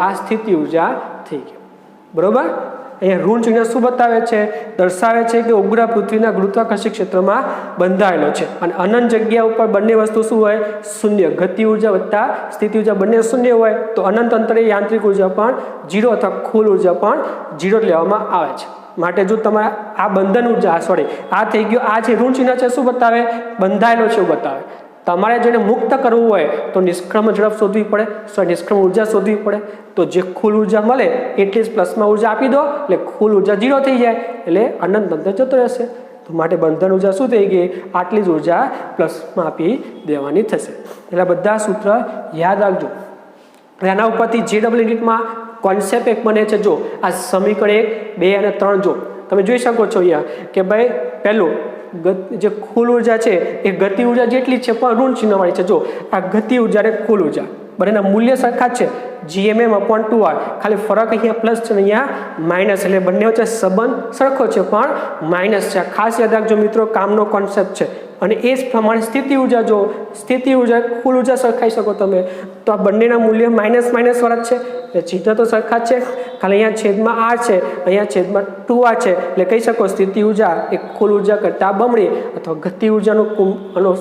આ સ્થિતિ ઉર્જા થઈ ગઈ. બરોબર. અહીંયા ઋણ ચિહ્ન શું બતાવે છે? દર્શાવે છે કે ઉપગ્રહ પૃથ્વીના ગુરુત્વાકર્ષી ક્ષેત્રમાં બંધાયેલો છે અને અનંત જગ્યા ઉપર બંને વસ્તુ શું હોય? શૂન્ય. ગતિ ઉર્જા વત્તા સ્થિતિ ઉર્જા બંને શૂન્ય હોય તો અનંત અંતરે યાંત્રિક ઉર્જા પણ 0 અથવા કુલ ઉર્જા પણ 0 લેવામાં આવે છે. માટે જો તમારે આ બંધન ઉર્જા આ થઈ ગયો, આ જે ઋણ ચિહ્ન છે શું બતાવે? બંધાયેલો છે એવું બતાવે. તમારે જેને મુક્ત કરવું હોય તો નિષ્ક્રમણ ઝડપ શોધવી પડે, નિષ્ક્રમણ ઉર્જા શોધવી પડે. તો જે કુલ ઉર્જા મળે એટલી જ પ્લસમાં ઉર્જા આપી દો એટલે કુલ ઉર્જા 0 થઈ જાય એટલે અનંત અંતર જતો રહેશે. તો માટે બંધન ઉર્જા શું થઈ ગઈ? આટલી જ ઉર્જા પ્લસમાં આપી દેવાની થશે. એટલે બધા સૂત્ર યાદ રાખજો. એના ઉપરથી JEE નીટમાં કોન્સેપ્ટ એક બને છે. જો આ સમીકરણ 1, 2 અને 3 જો તમે જોઈ શકો છો અહીંયા કે ભાઈ પહેલું જે કુલ ઉર્જા છે એ ગતિ ઉર્જા જેટલી છે પણ ઋણ ચિહ્નવાળી છે. જો આ ગતિ ઉર્જા અને કુલ ઉર્જા બંનેના મૂલ્ય સરખા જ છે Gmm/2r. ખાલી ફરક અહીંયા પ્લસ છે અને અહીંયા માઇનસ, એટલે બંને વચ્ચે સંબંધ સરખો છે પણ માઇનસ છે. ખાસ યાદ રાખજો મિત્રો, કામનો કોન્સેપ્ટ છે. અને એ જ પ્રમાણે સ્થિતિ ઉર્જા, જો સ્થિતિ ઉર્જા કુલ ઉર્જા સરખાઈ શકો તમે તો આ બંનેના મૂલ્ય માઇનસ વાળા જ છે એટલે ચિહ્ન તો સરખા જ છે. ખાલી અહીંયા છેદમાં r છે, અહીંયા છેદમાં 2r છે એટલે કહી શકો સ્થિતિ ઉર્જા એ કુલ ઉર્જા કરતાં બમણી અથવા ગતિ ઉર્જાનો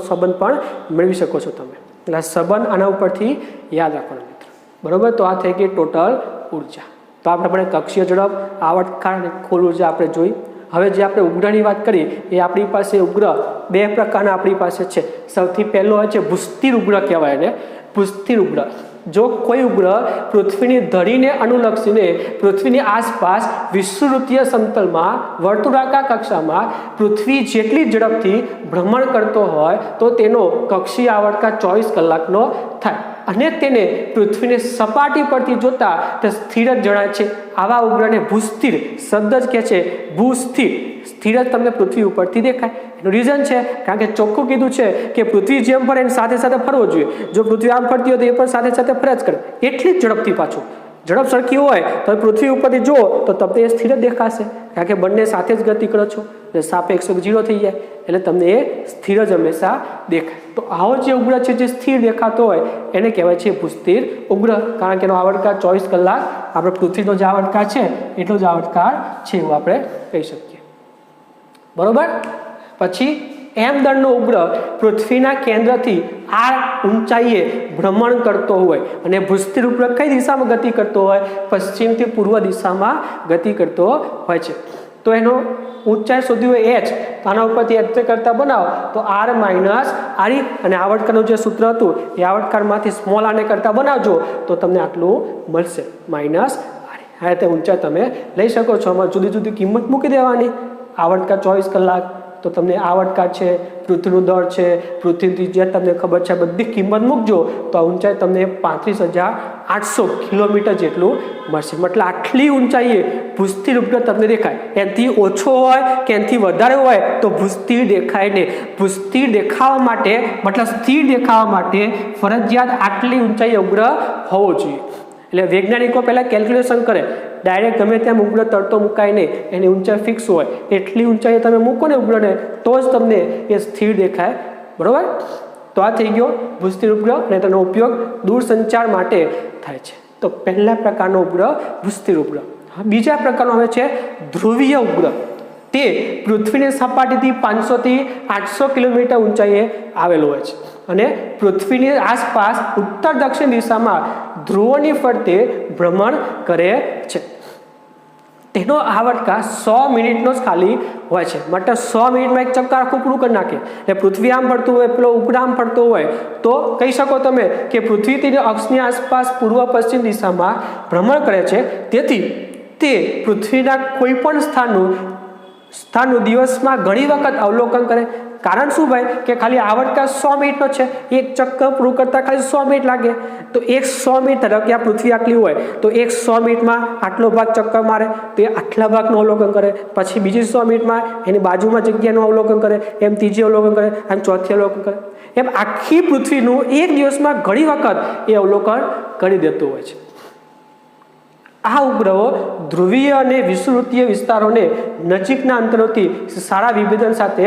સંબંધ પણ મેળવી શકો છો તમે. એટલે આ સંબંધ આના ઉપરથી યાદ રાખવાનો મિત્રો. બરોબર. તો આ થઈ ગઈ ટોટલ ઉર્જા. તો આપણે કક્ષીય ઝડપ, આવર્તકાળ અને કુલ ઉર્જા આપણે જોઈ. હવે જે આપણે ઉપગ્રહની વાત કરી એ આપણી પાસે ઉપગ્રહ બે પ્રકારના આપણી પાસે છે. સૌથી પહેલો હોય છે ભૂસ્થિર ઉપગ્રહ કહેવાય એને. ભૂસ્થિર ઉપગ્રહ, જો કોઈ ઉપગ્રહ પૃથ્વીની ધરીને અનુલક્ષીને પૃથ્વીની આસપાસ વિષુવવૃત્તીય સમતલમાં વર્તુળાકાર કક્ષામાં પૃથ્વી જેટલી ઝડપથી ભ્રમણ કરતો હોય તો તેનો કક્ષીય આવર્તકાળ 24 કલાકનો થાય અને તેને પૃથ્વીને સપાટી પરથી જોતા તે સ્થિર જ જણાય છે. આવા ઉપગ્રહને ભૂસ્થિર શબ્દ જ કહે છે. ભૂસ્થિર, સ્થિર જ તમને પૃથ્વી ઉપરથી દેખાય. એનું રીઝન છે કારણ કે ચોખ્ખું કીધું છે કે પૃથ્વી જેમ ફરે એની સાથે સાથે ફરવો જોઈએ. જો પૃથ્વી આમ ફરતી હોય તો એ પણ સાથે સાથે ફરે જ કરે, એટલી જ ઝડપથી. પાછું ઝડપ સરખી હોય તો પૃથ્વી ઉપરથી જુઓ તો તમને એ સ્થિર જ દેખાશે કારણ કે બંને સાથે જ ગતિ કરો છો એટલે સાપેક્ષ 0 થઈ જાય એટલે તમને એ સ્થિર જ હંમેશા દેખાય. તો આવો જે ઉપગ્રહ છે જે સ્થિર દેખાતો હોય એને કહેવાય છે ભૂસ્થિર ઉપગ્રહ. કારણ કે એનો આવર્તકાળ 24 કલાક આપણે પૃથ્વીનો જે આવર્તકાળ છે એટલો જ આવર્તકાળ છે એવું આપણે કહી શકીએ. બરોબર. પછી m દળનો ઉપગ્રહ પૃથ્વીના કેન્દ્રથી r ઊંચાઈએ ભ્રમણ કરતો હોય અને ભૂસ્થિર ઉપગ્રહ કઈ દિશામાં ગતિ કરતો હોય? પશ્ચિમથી પૂર્વ દિશામાં ગતિ કરતો હોય છે. તો એનો ઊંચાઈ શોધવી હોય h, તો આના ઉપરથી h કરતા બનાવો તો r માઇનસ r અને આવર્તકાળનું જે સૂત્ર હતું એ આવર્તકાળમાંથી સ્મોલ r ને કરતા બનાવજો તો તમને આટલું મળશે માઇનસ r. આ રીતે ઊંચાઈ તમે લઈ શકો છો. આમાં જુદી જુદી કિંમત મૂકી દેવાની. આવર્તકાળ 24 કલાક તો તમને આવર્તકાળ છે, પૃથ્વીનું દળ છે, પૃથ્વીની જે તમને ખબર છે બધી કિંમત મૂકજો તો આ ઊંચાઈ તમને 35,800 કિલોમીટર જેટલું મળશે. મતલબ આટલી ઊંચાઈએ ભૂસ્થિર ઉપગ્રહ તમને દેખાય. એનાથી ઓછો હોય કે એનાથી વધારે હોય તો ભૂસ્થિર દેખાય નહીં. ભૂસ્થિર દેખાવા માટે મતલબ સ્થિર દેખાવા માટે ફરજિયાત આટલી ઊંચાઈએ ઉપગ્રહ હોવો જોઈએ. એટલે વૈજ્ઞાનિકો પહેલાં કેલ્ક્યુલેશન કરે, ડાયરેક્ટ ગમે ત્યાં ઉપગ્રહ તરતો મુકાય નહીં, એની ઊંચાઈ ફિક્સ હોય. એટલી ઊંચાઈએ તમે મૂકો ને ઉપગ્રહને તો જ તમને એ સ્થિર દેખાય. બરોબર. તો આ થઈ ગયો ભૂસ્થિર ઉપગ્રહ અને તેનો ઉપયોગ દૂરસંચાર માટે થાય છે. તો પહેલા પ્રકારનો ઉપગ્રહ ભૂસ્થિર ઉપગ્રહ. બીજા પ્રકારનો આવે છે ધ્રુવીય ઉપગ્રહ. તે પૃથ્વીની સપાટીથી 500 થી 800 કિલોમીટર ઊંચાઈએ આવેલો હોય છે અને પૃથ્વીની આસપાસ ઉત્તર દક્ષિણ દિશામાં ધ્રુવોની ફરતે ભ્રમણ કરે છે. તેનો આવર્તકાળ 100 મિનિટનો જ ખાલી હોય છે. મતલબ 100 મિનિટમાં એક ચક્કર આખું પૂરું કરી નાખે. એટલે પૃથ્વી આમ ફરતું હોય, પેલો ઉપગ્રહ આમ ફરતો હોય તો કહી શકો તમે કે પૃથ્વી તેની અક્ષની આસપાસ પૂર્વ પશ્ચિમ દિશામાં ભ્રમણ કરે છે. તેથી તે પૃથ્વીના કોઈ પણ સ્થાનનું દિવસમાં ઘણી વખત અવલોકન કરે કારણ શું ભાઈ કે ખાલી આવર્તકાળ 100 મિનિટનો છે, એક ચક્કર પૂરું કરતાં ખાલી 100 મિનિટ લાગે. તો એક 100 મિનિટ ધારો કે આ પૃથ્વી આટલી હોય તો એક 100 મિનિટમાં આટલો ભાગ ચક્કર મારે તો એ આટલા ભાગનું અવલોકન કરે, પછી બીજી 100 મિનિટમાં એની બાજુમાં જગ્યાનું અવલોકન કરે, એમ ત્રીજી અવલોકન કરે, એમ ચોથી અવલોકન કરે, એમ આખી પૃથ્વીનું એક દિવસમાં ઘણી વખત એ અવલોકન કરી દેતું હોય છે. આ ઉપગ્રહો ધ્રુવીય અને વિષુવવૃત્તીય વિસ્તારોને નજીકના અંતરોથી સારા વિભેદન સાથે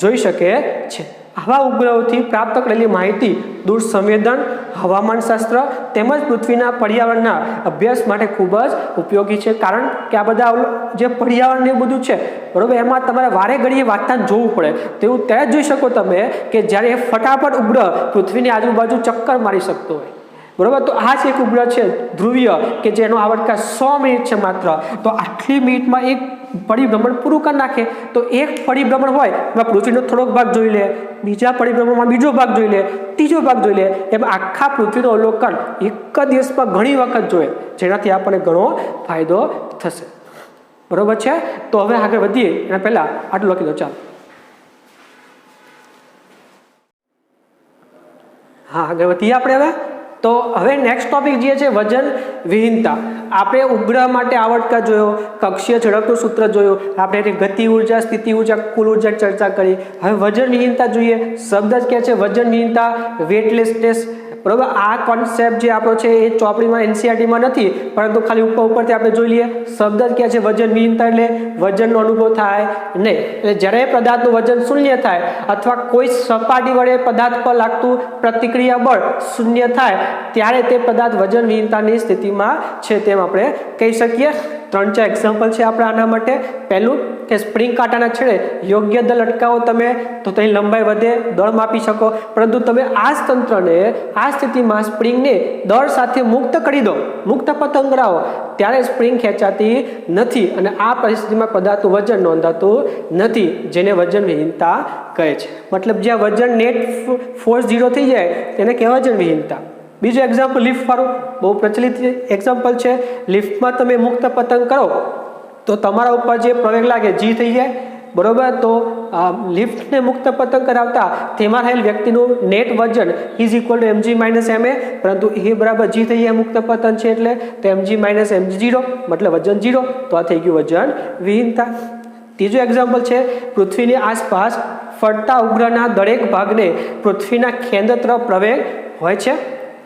જોઈ શકે છે. આવા ઉપગ્રહોથી પ્રાપ્ત કરેલી માહિતી દૂર સંવેદન, હવામાનશાસ્ત્ર તેમજ પૃથ્વીના પર્યાવરણના અભ્યાસ માટે ખૂબ જ ઉપયોગી છે. કારણ કે આ બધા જે પર્યાવરણ એ બધું છે બરોબર, એમાં તમારે વારે ઘડીએ વાંચતા જોવું પડે. તો એવું ત્યારે જોઈ શકો તમે કે જ્યારે ફટાફટ ઉપગ્રહ પૃથ્વીની આજુબાજુ ચક્કર મારી શકતો હોય બરોબર. તો આ જ એક ઉપગ્રહ છે ધ્રુવીય કે જેનો આવર્તકાળ 100 મિનિટ છે માત્ર. તો આટલી મિનિટમાં એક પરિભ્રમણ પૂરું કરી નાખે. તો એક પરિભ્રમણ હોય એમાં પૃથ્વીનો થોડોક ભાગ જોઈ લે, બીજા પરિભ્રમણમાં બીજો ભાગ જોઈ લે, ત્રીજો ભાગ જોઈ લે, એમ આખા પૃથ્વીનું અવલોકન એક જ દિવસમાં ઘણી વખત જોઈએ, જેનાથી આપણને ઘણો ફાયદો થશે બરોબર છે. તો હવે આગળ વધીએ એના પહેલા આટલું લખી દો. ચાલો હા આગળ વધીએ આપણે હવે. તો હવે નેક્સ્ટ ટોપિક જે છે વજન વિહીનતા. આપણે ઉપગ્રહ માટે આવર્તકાળ જોયો, કક્ષીય ઝડપનું સૂત્ર જોયું, આપણે એની ગતિ ઉર્જા, સ્થિતિ ઉર્જા, કુલ ઉર્જા ચર્ચા કરી. હવે વજન વિહીનતા જોઈએ. શબ્દ જ કહે છે વજન વિહીનતા, વેટલેસનેસ બરોબર. આ કોન્સેપ્ટ જે આપણો છે એ ચોપડીમાં એનસીઆરટીમાં નથી, પરંતુ ખાલી ઉપરથી આપણે જોઈ લઈએ. શબ્દ જ કહે છે વજન વિહીનતા એટલે વજનનો અનુભવ થાય નહીં. એટલે જ્યારે પદાર્થનું વજન શૂન્ય થાય અથવા કોઈ સપાટી વડે પદાર્થ પર લાગતું પ્રતિક્રિયા બળ શૂન્ય થાય ત્યારે તે પદાર્થ વજન વિહીનતાની સ્થિતિમાં છે તેમ આપણે કહી શકીએ. 3-4 એક્ઝામ્પલ છે આપણે આના માટે. પહેલું કે સ્પ્રિંગ કાંટાના છેડે યોગ્ય દળ અટકાવો તમે તો તેની લંબાઈ વધે, દળ માપી શકો. પરંતુ તમે આ જ તંત્રને આ સ્થિતિમાં સ્પ્રિંગને દળ સાથે મુક્ત કરી દો, મુક્ત પતંગ કરાવો, ત્યારે સ્પ્રિંગ ખેંચાતી નથી અને આ પરિસ્થિતિમાં પદાર્થનું વજન નોંધાતું નથી, જેને વજન વિહીનતા કહે છે. મતલબ જ્યાં વજન નેટ ફોર્સ 0 થઈ જાય તેને કહેવાય વજન વિહીનતા. બીજું એક્ઝામ્પલ લિફ્ટ વાળું બહુ પ્રચલિત એક્ઝામ્પલ છે. લિફ્ટમાં તમે મુક્ત પતંગ કરો તો તમારા ઉપર જે પ્રવેગ લાગે જી થઈ જાય બરોબર. તો લિફ્ટને મુક્ત પતંગ કરાવતા તેમાં રહેલ વ્યક્તિનું નેટ વજન is equal to mg - ma, પરંતુ એ બરાબર જી થઈ જાય મુક્ત પતંગ છે એટલે તો mg - mg 0 મતલબ વજન 0. તો આ થઈ ગયું વજન વિહીનતા. ત્રીજું એક્ઝામ્પલ છે પૃથ્વીની આસપાસ ફરતા ઉપગ્રહના દરેક ભાગને પૃથ્વીના કેન્દ્ર તરફ પ્રવેગ હોય છે.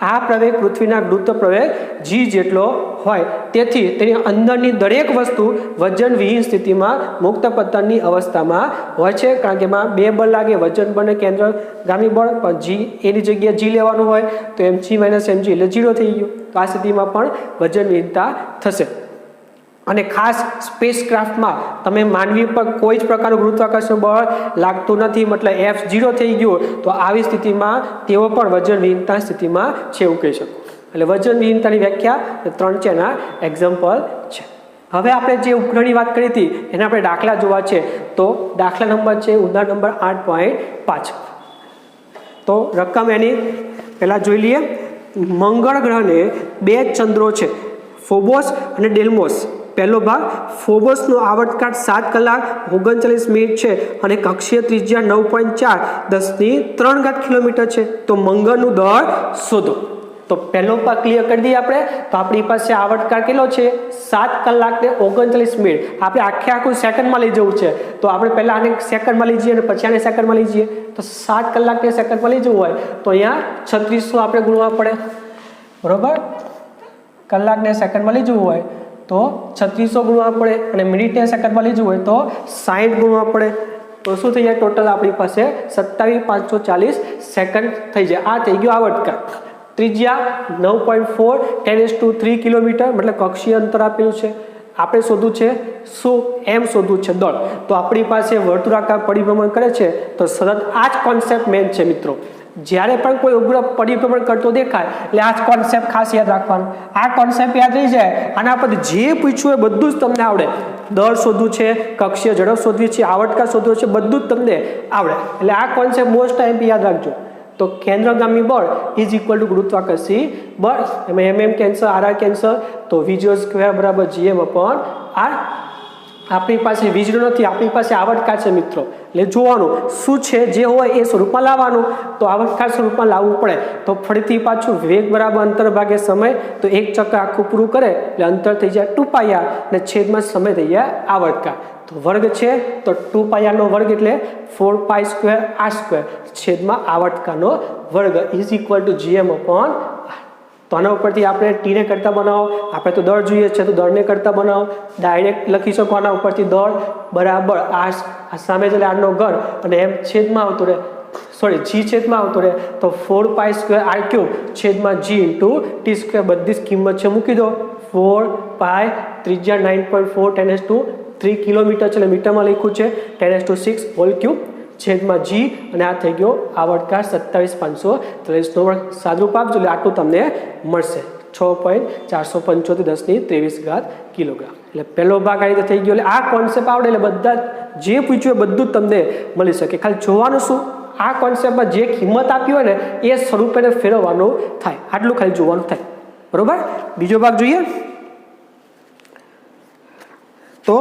આ પ્રવેગ પૃથ્વીના ગુરુત્વ પ્રવેગ g જેટલો હોય, તેથી તેની અંદરની દરેક વસ્તુ વજન વિહીન સ્થિતિમાં મુક્ત પતનની અવસ્થામાં હોય છે. કારણ કે એમાં બે બળ લાગે, વજન બને કેન્દ્રગામી બળ, પણ g એની જગ્યાએ g લેવાનું હોય તો mg - mg એટલે 0 થઈ ગયું. તો આ સ્થિતિમાં પણ વજન વિહીનતા થશે. અને ખાસ સ્પેસક્રાફ્ટમાં તમે માનવી પર કોઈ જ પ્રકારનું ગુરુત્વાકર્ષણ બળ લાગતું નથી, મતલબ F 0 થઈ ગયું. તો આવી સ્થિતિમાં તેઓ પણ વજન વિહીનતા સ્થિતિમાં છે એવું કહી શકો. એટલે વજન વિહીનતાની વ્યાખ્યા 3-4 એક્ઝામ્પલ છે. હવે આપણે જે ઉપગ્રહની વાત કરી હતી એના આપણે દાખલા જોવા છે. તો દાખલા નંબર છે ઉદાહરણ નંબર 8.5. તો રકમ એની પહેલાં જોઈ લઈએ. મંગળ ગ્રહને 2 ચંદ્રો છે, ફોબોસ અને ડેલ્મોસ. પહેલો ભાગ ફોબોસનો આવર્તકાળ 7 કલાક 39 મિનિટ છે અને કક્ષીય ત્રિજ્યા 9.4 × 10³ કિલોમીટર છે. તો મંગળનું દળ શોધો. તો પહેલો ભાગ ક્લિયર કરી દઈએ આપણે. તો આપણી પાસે આવર્તકાળ કેટલો છે 7 કલાક ને 39 મિનિટ. આપણે આખું સેકન્ડમાં લઈ જવું છે તો આપણે પહેલાં આને સેકન્ડમાં લઈ જઈએ અને પછી આને સેકન્ડમાં લઈ જઈએ. તો 7 કલાકને સેકન્ડમાં લઈ જવું હોય તો અહીંયા 3600 આપણે ગુણવા પડે બરોબર. કલાકને સેકન્ડમાં લઈ જવું હોય તો 3600 ગુણવા પડે અને મિનિટને સેકન્ડમાં લઈ જવું હોય તો 60 ગુણવા પડે. તો શું થઈ જાય ટોટલ આપણી પાસે 27540 સેકન્ડ થઈ જાય. આ થઈ ગયું આવર્તકાળ. ત્રિજ્યા 9.4 10⁻³ કિલોમીટર મતલબ કક્ષીય અંતર આપેલું છે. આપણે શોધવું છે શું એમ શોધવું છે દળ. તો આપણી પાસે વર્તુળાકાર પરિભ્રમણ કરે છે તો સતત આ જ કોન્સેપ્ટ મેન છે મિત્રો. જ્યારે પણ કોઈ ઉપગ્રહ પરિભ્રમણ કરતો દેખાય એટલે આ જ કોન્સેપ્ટ ખાસ યાદ રાખવાનો. આ કોન્સેપ્ટ યાદ રહી જાય આના પર જે પૂછ્યું હોય બધું જ તમને આવડે. દળ શોધવું છે, કક્ષીય ઝડપ શોધવી છે, આવર્તકાળ શોધવું છે, બધું જ તમને આવડે. એટલે આ કોન્સેપ્ટ મોસ્ટ ટાઈમ યાદ રાખજો. તો કેન્દ્રગામી બળ ઇઝ ઇક્વલ ટુ ગુરુત્વાકર્ષી બળ. એમાં mm કેન્સર, rr કેન્સર, તો v0² બરાબર gm/r. આપણી પાસે વીજળો નથી, આપણી પાસે આવર્તકાળ છે મિત્રો. એટલે જોવાનું શું છે જે હોય એ સ્વરૂપમાં લાવવાનું. તો આવર્તકાળ સ્વરૂપમાં લાવવું પડે તો ફરીથી પાછું વેગ બરાબર અંતર ભાગે સમય, તો એક ચક્ર આખું પૂરું કરે એટલે અંતર થઈ જાય 2πr અને છેદમાં સમય થઈ જાય આવર્તકાળ. તો વર્ગ છે તો 2πr નો વર્ગ એટલે 4π²r² છેદમાં આવર્તકાળનો વર્ગ ઇઝ ઇક્વલ ટુ gm/r. તો આના ઉપરથી આપણે ટીને કરતા બનાવો, આપણે તો દર જોઈએ છે તો દરને કરતા બનાવો, ડાયરેક્ટ લખી શકો આના ઉપરથી દર બરાબર આર સામે એટલે આરનો ઘન અને એમ છેદમાં આવતો રહે, સોરી જી છેદમાં આવતો રહે તો 4π²r³ છેદમાં g × t². બધી જ કિંમત છે મૂકી દો. 4π ત્રિજ્યા 9.4 10⁻³ કિલોમીટર છે એટલે મીટરમાં લખ્યું છે 10⁻⁶³ છેદમાં g અને આ થઈ ગયો આવર્તકાળ 27543 નો વર્ગ. સાદુરૂપ આપજો એટલે આટલું તમને મળશે 6.475 10⁻23 કિલોગ્રામ. એટલે પહેલો ભાગ આ રીતે થઈ ગયો. એટલે આ કોન્સેપ્ટ આવડે એટલે બધા જે પૂછ્યું એ બધું જ તમને મળી શકે. ખાલી જોવાનું શું, આ કોન્સેપ્ટમાં જે કિંમત આપી હોય ને એ સ્વરૂપે ફેરવવાનું થાય, આટલું ખાલી જોવાનું થાય. બરોબર. બીજો ભાગ જોઈએ તો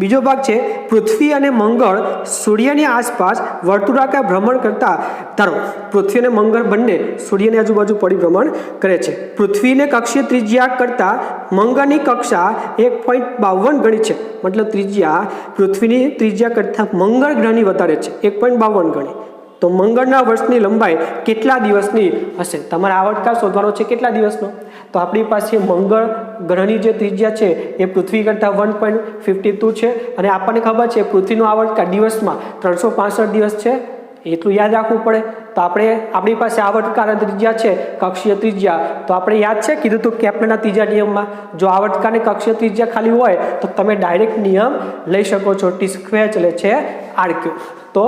બીજો ભાગ છે પૃથ્વી અને મંગળ સૂર્યની આસપાસ વર્તુળાકાર ભ્રમણ કરતા. ધારો પૃથ્વી અને મંગળ બંને સૂર્યની આજુબાજુ પરિભ્રમણ કરે છે. પૃથ્વીને કક્ષીય ત્રિજ્યા કરતા મંગળની કક્ષા 1.52 ગણી છે. મતલબ ત્રિજ્યા પૃથ્વીની ત્રિજ્યા કરતા મંગળ ગ્રહની વધારે છે 1.52 ગણી. તો મંગળના વર્ષની લંબાઈ કેટલા દિવસની હશે? તમારે આવર્તકાળ શોધવાનો છે કેટલા દિવસનો. તો આપણી પાસે મંગળ ગ્રહની જે ત્રિજ્યા છે એ પૃથ્વી કરતાં 1.52 છે અને આપણને ખબર છે પૃથ્વીનો આવર્તકાળ દિવસમાં 365 દિવસ છે, એટલું યાદ રાખવું પડે. તો આપણી પાસે આવર્તકાળ ત્રિજ્યા છે કક્ષીય ત્રિજ્યા, તો આપણે યાદ છે કીધું હતું કેપ્લરના ત્રીજા નિયમમાં જો આવર્તકાળની કક્ષીય ત્રિજ્યા ખાલી હોય તો તમે ડાયરેક્ટ નિયમ લઈ શકો છો t² એટલે છે r³. તો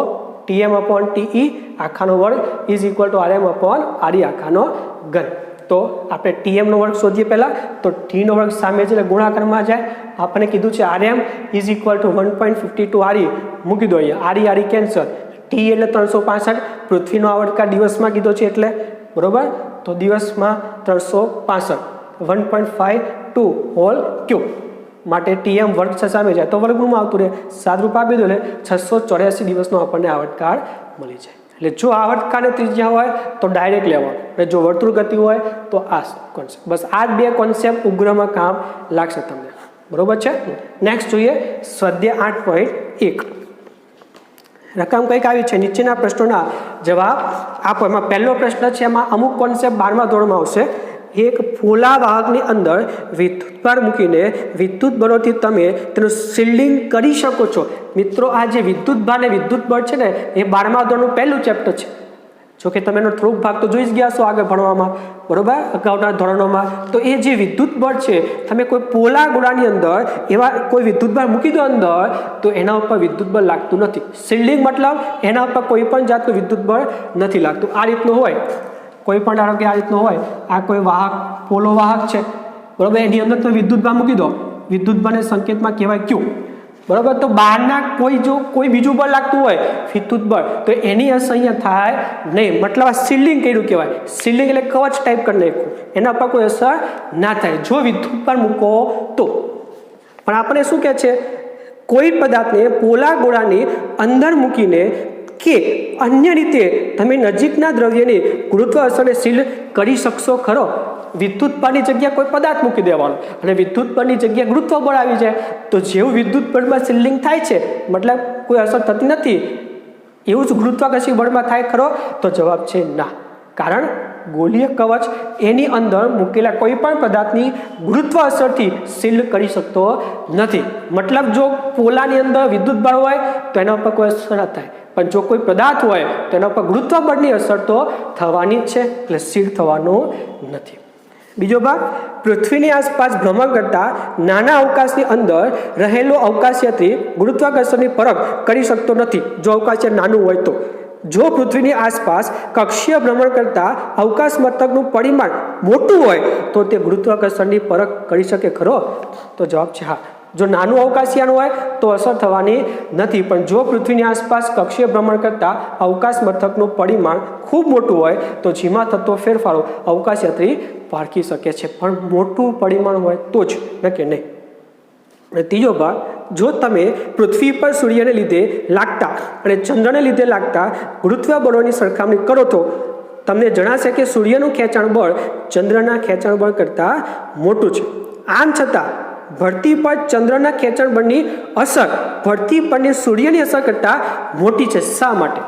Tm/Te આખાનો વર્ગ ઇઝ ઇક્વલ ટુ Rm/Re આખાનો ઘન. તો આપણે Tm નો વર્ગ શોધીએ પહેલા તો T નો વર્ગ સામે એટલે ગુણાકારમાં જાય. આપણને કીધું છે Rm is equal to 1.52 Re મૂકી દો અહીંયા, Re કેન્સલ. T એટલે 365, પૃથ્વીનો આવર્તકાળ દિવસમાં કીધો છે એટલે બરોબર. તો દિવસમાં 365 1.52 માટે Tm વર્ગ સામે જાય તો વર્ગમૂળમાં આવતું રહે, સાદરૂપ આપી દો એટલે 684 દિવસનો આપણને આવર્તકાળ મળી જાય. એટલે જો આવર્તકાળની ત્રિજ્યા હોય તો ડાયરેક્ટ લેવાનું, અને જો વર્તુળ ગતિ હોય તો આ કોન્સેપ્ટ. બસ આ જ બે કોન્સેપ્ટ ઉગ્રમાં કામ લાગશે તમને. બરોબર છે. નેક્સ્ટ જોઈએ સ્વાધ્યાય 8.1. રકમ કંઈક આવી છે, નીચેના પ્રશ્નોના જવાબ આપો. એમાં પહેલો પ્રશ્ન છે એમાં અમુક કોન્સેપ્ટ 12મા ધોરણમાં આવશે. એક પોલા વાહકની અંદર વિદ્યુતભાર મૂકીને વિદ્યુત બળોથી તમે તેનું શિલ્ડિંગ કરી શકો છો. મિત્રો આ જે વિદ્યુતભાર ને વિદ્યુત બળ છે ને એ 12મા ધોરણનું પહેલું ચેપ્ટર છે. જો કે તમે એનો થોડુંક ભાગ તો જોઈ જ ગયા છો આગળ ભણવામાં, બરોબર, અગાઉના ધોરણોમાં. તો એ જે વિદ્યુત બળ છે તમે કોઈ પોલા ગોળાની અંદર એવા કોઈ વિદ્યુતભાર મૂકી દો અંદર તો એના ઉપર વિદ્યુત બળ લાગતું નથી. શિલ્ડિંગ મતલબ એના ઉપર કોઈ પણ જાતનું વિદ્યુત બળ નથી લાગતું. આ રીતનું હોય કોઈ પણ ધારો કે આ રીતનો હોય, આ કોઈ વાહક પોલો વાહક છે બરોબર, એની અંદર તમે વિદ્યુતભાર મૂકી દો, વિદ્યુતભારને સંકેતમાં કહેવાય Q બરોબર. તો બહારના કોઈ બીજું બળ લાગતું હોય વિદ્યુત બળ તો એની અસર અહીંયા થાય નહીં. મતલબ આ શિલ્ડિંગ કર્યું કહેવાય. શિલ્ડિંગ એટલે કવચ ટાઈપ કરી નાખ્યું, એના પર કોઈ અસર ના થાય જો વિદ્યુતભાર મૂકો તો. પણ આપણે શું કહે છે કોઈ પદાર્થને પોલા ગોળાની અંદર મૂકીને કે અન્ય રીતે તમે નજીકના દ્રવ્યની ગુરુત્વ અસરને શીલ્ડ કરી શકશો ખરો. વિદ્યુતભારની જગ્યાએ કોઈ પદાર્થ મૂકી દેવાનો અને વિદ્યુતભારની જગ્યાએ ગુરુત્વ બળ આવી જાય તો જેવું વિદ્યુત બળમાં શિલ્ડિંગ થાય છે મતલબ કોઈ અસર થતી નથી, એવું જ ગુરુત્વાકર્ષી બળમાં થાય ખરો? તો જવાબ છે ના. કારણ ગોળીય કવચ એની અંદર મૂકેલા કોઈ પણ પદાર્થની ગુરુત્વ અસરથી શિલ્ડ કરી શકતો નથી. મતલબ જો પોલાની અંદર વિદ્યુત બળ હોય તો એના ઉપર કોઈ અસર ન થાય, પણ જો કોઈ પદાર્થ હોય તો એના ઉપર ગુરુત્વ બળની અસર તો થવાની જ છે, એટલે શિલ્ડ થવાનું નથી. બીજો ભાગ પૃથ્વીની આસપાસ ભ્રમણ કરતા નાના અવકાશની અંદર રહેલો અવકાશયાત્રી ગુરુત્વાકર્ષણની પરખ કરી શકતો નથી જો અવકાશયાન નાનું હોય તો. જો પૃથ્વીની આસપાસ કક્ષીય ભ્રમણ કરતા અવકાશ મથકનું પરિમાણ મોટું હોય તો તે ગુરુત્વાકર્ષણની પરખ કરી શકે ખરો? તો જવાબ છે હા. જો નાનું અવકાશયાન હોય તો અસર થવાની નથી, પણ જો પૃથ્વીની આસપાસ કક્ષીય ભ્રમણ કરતા અવકાશ મથકનું પરિમાણ ખૂબ મોટું હોય તો જેમાં થતો ફેરફારો અવકાશયાત્રી પારખી શકે છે, પણ મોટું પરિમાણ હોય તો જ, ન કે નહીં. અને ત્રીજો ભાગ, જો તમે પૃથ્વી પર સૂર્યને લીધે લાગતા અને ચંદ્રને લીધે લાગતા ગુરુત્વ બળોની સરખામણી કરો તો તમને જણાશે કે સૂર્યનું ખેંચાણ બળ ચંદ્રના ખેંચાણ બળ કરતાં મોટું છે. આમ છતાં ધરતી પર ચંદ્રના ખેંચાણ બળની અસર ધરતી પરની સૂર્યની અસર કરતાં મોટી છે. શા માટે?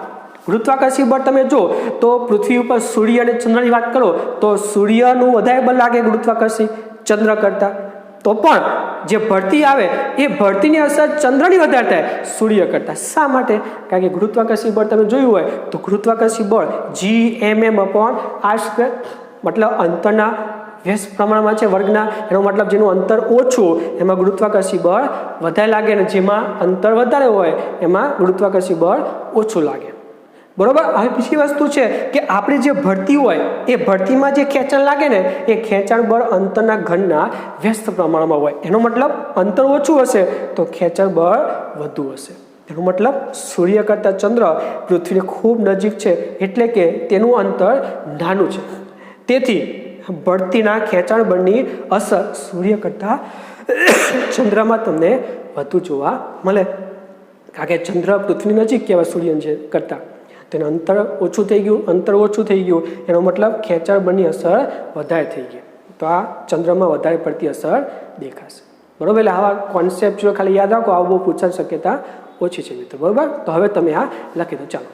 ગુરુત્વાકર્ષી બળ તમે જો તો પૃથ્વી ઉપર સૂર્ય અને ચંદ્રની વાત કરો તો સૂર્યનું વધારે બળ લાગે ગુરુત્વાકર્ષી ચંદ્ર કરતાં, તો પણ જે ભરતી આવે એ ભરતીની અસર ચંદ્રની વધારે થાય સૂર્ય કરતાં. શા માટે? કારણ કે ગુરુત્વાકર્ષી બળ તમે જોયું હોય તો ગુરુત્વાકર્ષી બળ Gmm/r², મતલબ અંતરના વ્યસ્ત પ્રમાણમાં છે વર્ગના, એનો મતલબ જેનું અંતર ઓછું એમાં ગુરુત્વાકર્ષી બળ વધારે લાગે અને જેમાં અંતર વધારે હોય એમાં ગુરુત્વાકર્ષી બળ ઓછું લાગે. બરોબર. હવે બીજી વસ્તુ છે કે આપણે જે ભરતી હોય એ ભરતીમાં જે ખેંચાણ લાગે ને એ ખેંચાણ બળ અંતરના ઘનના વ્યસ્ત પ્રમાણમાં હોય. એનો મતલબ અંતર ઓછું હશે તો ખેંચાણ બળ વધુ હશે. એનો મતલબ સૂર્ય કરતાં ચંદ્ર પૃથ્વીની ખૂબ નજીક છે એટલે કે તેનું અંતર નાનું છે. તેથી ભરતીના ખેંચાણ બળની અસર સૂર્ય કરતાં ચંદ્રમાં તમને વધુ જોવા મળે. કારણ કે ચંદ્ર પૃથ્વીની નજીક કહેવાય સૂર્ય કરતાં, તેનું અંતર ઓછું થઈ ગયું, એનો મતલબ ખેંચાણ બળની અસર વધારે થઈ ગઈ, તો આ ચંદ્રમાં વધારે પડતી અસર દેખાશે. બરાબર. એટલે આવા કોન્સેપ્ટ જો ખાલી યાદ રાખો, આવું બહુ પૂછવાની શક્યતા ઓછી છે મિત્રો. બરાબર. તો હવે તમે આ લખી દો. ચાલો.